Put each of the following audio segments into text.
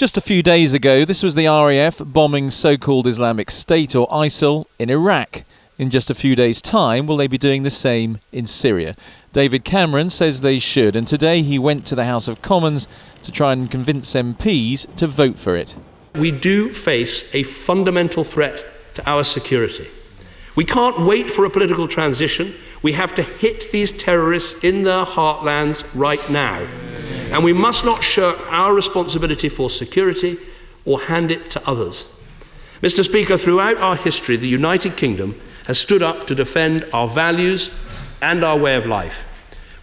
Just a few days ago, this was the RAF bombing so-called Islamic State or ISIL in Iraq. In just a few days' time, will they be doing the same in Syria? David Cameron says they should, and today he went to the House of Commons to try and convince MPs to vote for it. We do face a fundamental threat to our security. We can't wait for a political transition. We have to hit these terrorists in their heartlands right now. And we must not shirk our responsibility for security or hand it to others. Mr. Speaker, throughout our history, the United Kingdom has stood up to defend our values and our way of life.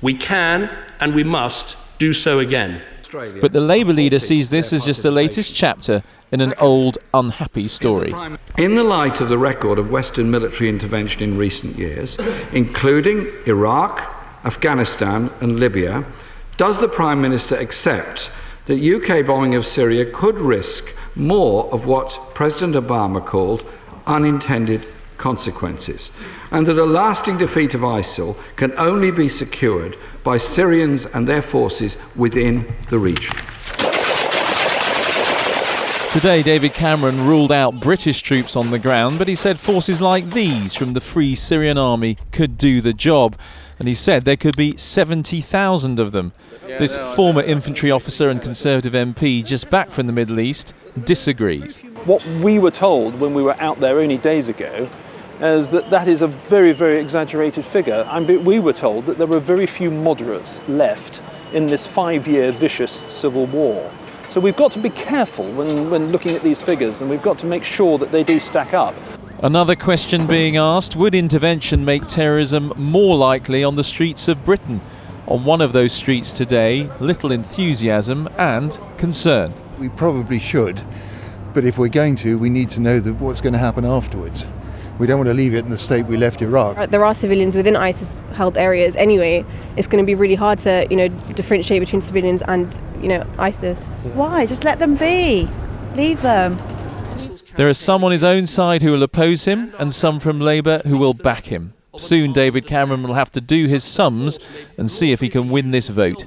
We can and we must do so again. But the Labour leader sees this as just the latest chapter in an old, unhappy story. In the light of the record of Western military intervention in recent years, including Iraq, Afghanistan and Libya, does the Prime Minister accept that UK bombing of Syria could risk more of what President Obama called unintended consequences, and that a lasting defeat of ISIL can only be secured by Syrians and their forces within the region? Today, David Cameron ruled out British troops on the ground, but he said forces like these from the Free Syrian Army could do the job. And he said there could be 70,000 of them. This former infantry officer and Conservative MP, just back from the Middle East, disagrees. What we were told when we were out there only days ago is that that is a very, very exaggerated figure. And we were told that there were very few moderates left in this 5-year vicious civil war. So we've got to be careful when looking at these figures, and we've got to make sure that they do stack up. Another question being asked, would intervention make terrorism more likely on the streets of Britain? On one of those streets today, little enthusiasm and concern. We probably should, but if we're going to, we need to know what's going to happen afterwards. We don't want to leave it in the state we left Iraq. There are civilians within ISIS-held areas anyway. It's going to be really hard to, differentiate between civilians and, ISIS. Why? Just let them be. Leave them. There are some on his own side who will oppose him and some from Labour who will back him. Soon David Cameron will have to do his sums and see if he can win this vote.